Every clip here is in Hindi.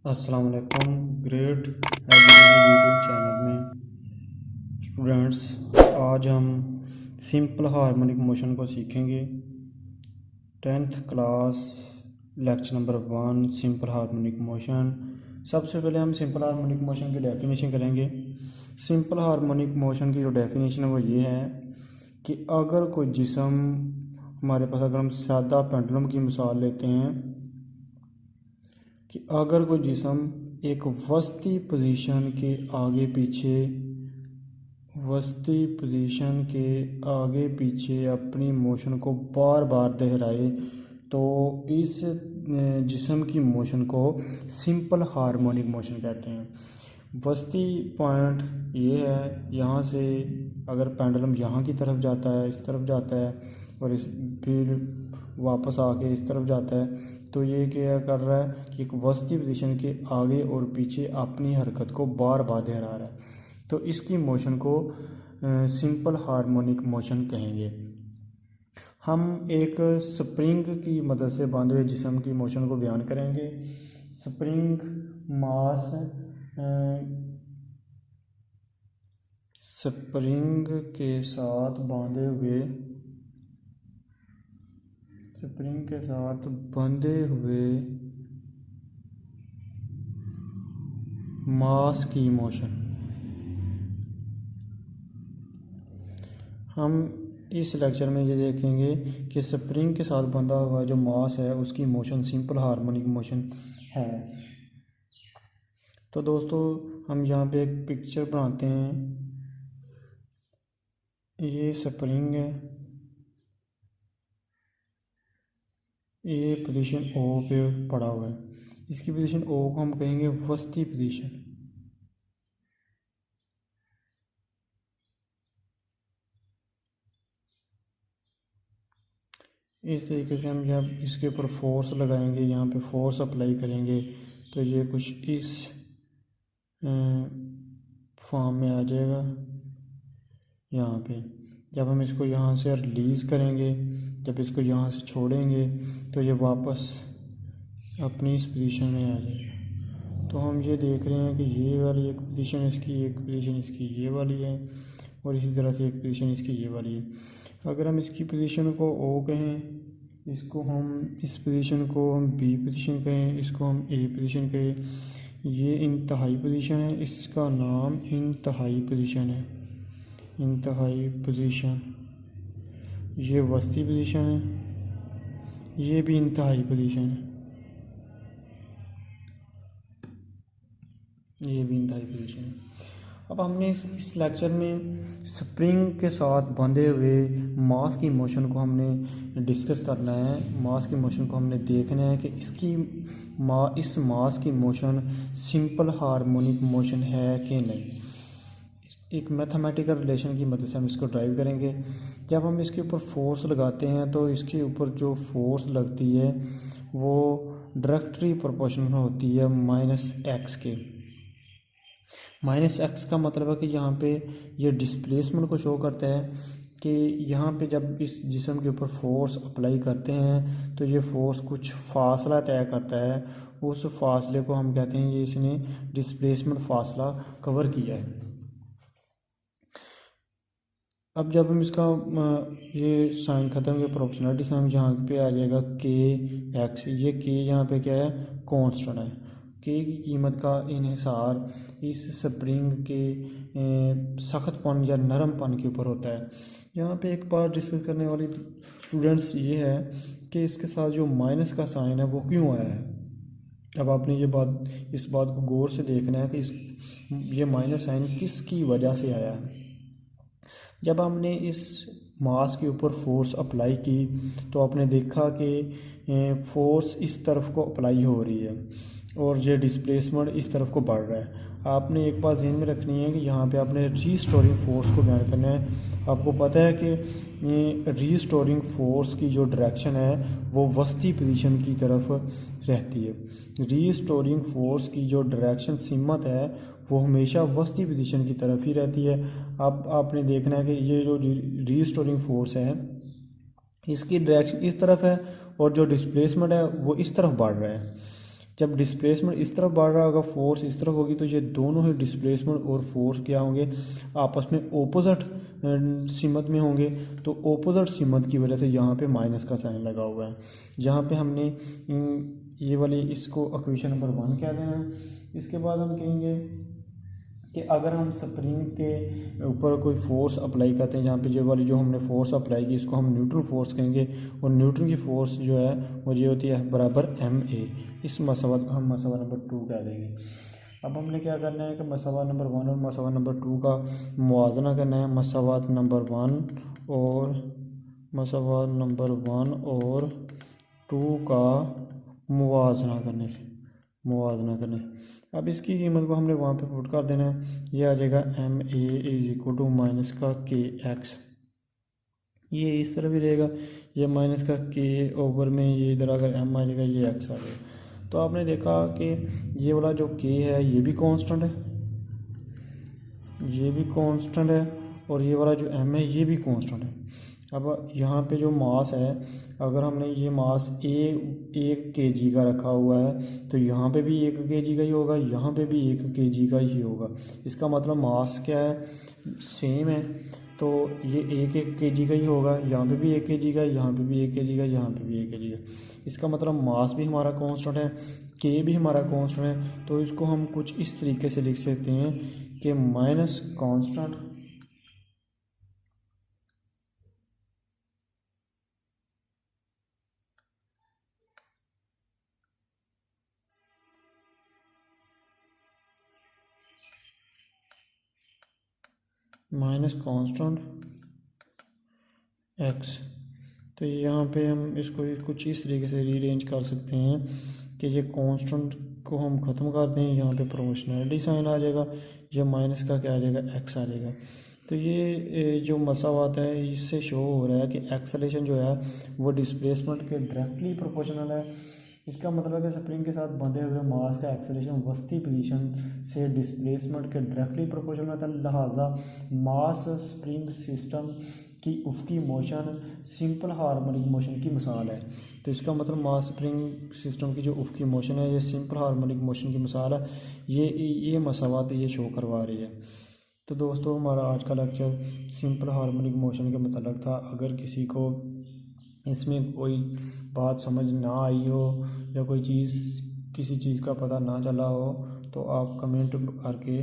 अस्सलाम वालेकुम। ग्रेट एजुकेशन यूट्यूब चैनल में स्टूडेंट्स, आज हम सिंपल हार्मोनिक मोशन को सीखेंगे। 10th class lecture number 1 simple harmonic motion. सबसे पहले हम सिंपल हार्मोनिक मोशन की डेफिनेशन करेंगे। सिंपल हार्मोनिक मोशन की जो डेफिनेशन है वो ये है कि अगर कोई जिस्म हमारे पास, अगर हम सादा पेंडुलम की मिसाल लेते हैं कि अगर कोई जिस्म एक वस्ती पोजीशन के आगे पीछे अपनी मोशन को बार बार दोहराए तो इस जिस्म की मोशन को सिंपल हार्मोनिक मोशन कहते हैं। वस्ती पॉइंट ये है, यहाँ से अगर पेंडुलम यहाँ की तरफ जाता है, इस तरफ जाता है और इस फिर वापस आके इस तरफ जाता है, तो ये क्या कर रहा है कि एक वस्ती पोजीशन के आगे और पीछे अपनी हरकत को बार बार दोहरा रहा है, तो इसकी मोशन को सिंपल हार्मोनिक मोशन कहेंगे। हम एक स्प्रिंग की मदद से बांधे हुए जिस्म की मोशन को बयान करेंगे। स्प्रिंग मास स्प्रिंग के साथ बंधे हुए मास की मोशन। हम इस लेक्चर में ये देखेंगे कि स्प्रिंग के साथ बंधा हुआ जो मास है उसकी मोशन सिंपल हार्मोनिक मोशन है। तो दोस्तों, हम यहाँ पे एक पिक्चर बनाते हैं। ये स्प्रिंग है, ये पोजीशन ओ पे पड़ा हुआ है। इसकी पोजीशन ओ को हम कहेंगे वस्ती पोजीशन। इस तरीके से हम जब इसके ऊपर फोर्स लगाएंगे, यहाँ पे फोर्स अप्लाई करेंगे, तो ये कुछ इस फॉर्म में आ जाएगा। यहाँ पे जब हम इसको यहाँ से रिलीज़ करेंगे, जब इसको यहाँ से छोड़ेंगे, तो ये वापस अपनी इस पोजीशन में आ जाएगा। तो हम ये देख रहे हैं कि ये वाली एक पोजीशन इसकी, एक पोजीशन इसकी ये वाली है, और इसी तरह से एक पोजीशन इसकी ये वाली है। अगर हम इसकी पोजीशन को ओ कहें, इसको हम इस पोजीशन को हम बी पोजीशन कहें, इसको हम ए पोजीशन कहें, ये इंतहाई पोजीशन है, इसका नाम इंतहाई पोजीशन है। इंतहाई पोजीशन, ये वस्ती पोजीशन है, ये भी इंतहाई पोजीशन है, ये भी इंतहाई पोजीशन है। अब हमने इस लेक्चर में स्प्रिंग के साथ बंधे हुए मास की मोशन को हमने डिस्कस करना है। मास की मोशन को हमने देखना है कि इस मास की मोशन सिंपल हार्मोनिक मोशन है कि नहीं। एक मैथमेटिकल रिलेशन की मदद से हम इसको ड्राइव करेंगे। जब हम इसके ऊपर फोर्स लगाते हैं तो इसके ऊपर जो फोर्स लगती है वो डायरेक्टली प्रोपोर्शनल होती है -x के। -x का मतलब है कि यहाँ पे ये डिस्प्लेसमेंट को शो करता है कि यहाँ पे जब इस जिस्म के ऊपर फोर्स अप्लाई करते हैं तो ये फोर्स कुछ फासला तय करता है। उस फासले को हम कहते हैं, ये इसने डिस्प्लेसमेंट फासला कवर किया है। अब जब हम इसका ये साइन ख़त्म किया, प्रोपोर्शनलिटी से हम यहाँ पे आ जाएगा kx। ये k यहाँ पे क्या है, कांस्टेंट है। k की कीमत का इन्हिसार इस स्प्रिंग के सख्तपन या नरमपन के ऊपर होता है। यहाँ पे एक बार डिस्कस करने वाली स्टूडेंट्स ये है कि इसके साथ जो माइनस का साइन है वो क्यों आया है। अब आपने इस बात को गौर से देखना है कि ये माइनस साइन किसकी वजह से आया है। जब हमने इस मास के ऊपर फोर्स अप्लाई की तो आपने देखा कि फोर्स इस तरफ को अप्लाई हो रही है और ये डिस्प्लेसमेंट इस तरफ को बढ़ रहा है। आपने एक बात ध्यान में रखनी है कि यहाँ पे आपने रीस्टोरिंग फोर्स को बयान करना है। आपको पता है कि रीस्टोरिंग फोर्स की जो डायरेक्शन है वो वस्ती पोजीशन की तरफ रहती है। रीस्टोरिंग फोर्स की जो डायरेक्शन सिमत है वो हमेशा वस्ती पोजीशन की तरफ ही रहती है। अब आपने देखना है कि ये जो रीस्टोरिंग फोर्स है इसकी डायरेक्शन इस तरफ है और जो डिस्प्लेसमेंट है वो इस तरफ बढ़ रहा है। जब डिस्प्लेसमेंट इस तरफ बढ़ रहा होगा, फोर्स इस तरफ होगी, तो ये दोनों ही डिस्प्लेसमेंट और फोर्स क्या होंगे, आपस में ओपोजिट सीमत में होंगे। तो ओपोजिट सीमत की वजह से यहाँ पे माइनस का साइन लगा हुआ है। जहाँ पे हमने ये वाली इसको इक्वेशन नंबर 1 कह देना है। इसके बाद हम कहेंगे कि अगर हम स्प्रिंग के ऊपर कोई फोर्स अप्लाई करते हैं, जहाँ पे जो वाली जो हमने फोर्स अप्लाई की इसको हम न्यूट्रल फोर्स कहेंगे, और न्यूटन की फोर्स जो है वो ये होती है बराबर ma। इस मसला को हम मसला नंबर 2 कह देंगे। अब हमने क्या करना है कि मसला नंबर 1 और मसला नंबर 2 का मुवाजना करना है। मसला नंबर 1 और मसला नंबर 1 और 2 का मुवाजना करने। अब इसकी कीमत को हमने वहाँ पे पुट कर देना है। ये आ जाएगा M A is equal to minus का के एक्स, ये इस तरह भी रहेगा, ये माइनस का के ओवर में ये इधर अगर एम आ जाएगा, ये एक्स आ जाएगा। तो आपने देखा कि ये वाला जो के है ये भी कांस्टेंट है, ये भी कांस्टेंट है, और ये वाला जो एम है ये भी कांस्टेंट है। अब यहाँ पे जो मास है, अगर हमने ये मास एक केजी का रखा हुआ है, तो यहाँ पे भी 1 केजी का ही होगा, यहाँ पे भी 1 केजी का ही होगा। इसका मतलब मास क्या है, सेम है। तो ये 1 केजी का ही होगा, यहाँ पे भी 1 केजी का, यहाँ पे भी 1 केजी का, यहाँ पे भी 1 केजी का। इसका मतलब मास भी हमारा कांस्टेंट है, के भी हमारा कांस्टेंट है। तो इसको हम कुछ इस तरीके से लिख सकते हैं कि माइनस कांस्टेंट एक्स। तो यहाँ पे हम इसको कुछ इस तरीके से रीअरेंज कर सकते हैं कि ये कांस्टेंट को हम ख़त्म कर दें, यहाँ पे प्रोपोर्शनैलिटी साइन आ जाएगा, ये माइनस का क्या आ जाएगा, एक्स आ जाएगा। तो ये जो मसावात है इससे शो हो रहा है कि एक्सेलरेशन जो है वो डिस्प्लेसमेंट के डायरेक्टली प्रोपोर्शनल है। इसका मतलब है कि स्प्रिंग के साथ बंधे हुए मास का एक्सेलरेशन वस्ती पोजीशन से डिस्प्लेसमेंट के डायरेक्टली प्रोपोर्शनल होता है। लिहाजा मास स्प्रिंग सिस्टम की उफ़क़ी मोशन सिंपल हार्मोनिक मोशन की मिसाल है। तो इसका मतलब मास स्प्रिंग सिस्टम की जो उफ़क़ी मोशन है ये सिंपल हार्मोनिक मोशन की मिसाल है। ये मसावात ये शो करवा रही है। तो दोस्तों हमारा आज का लेक्चर सिंपल हार्मोनिक मोशन के मतलब था। अगर किसी को इसमें कोई बात समझ ना आई हो या कोई चीज़ किसी चीज़ का पता ना चला हो, तो आप कमेंट करके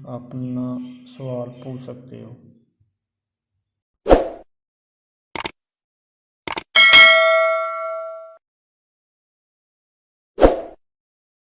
अपना सवाल पूछ सकते हो।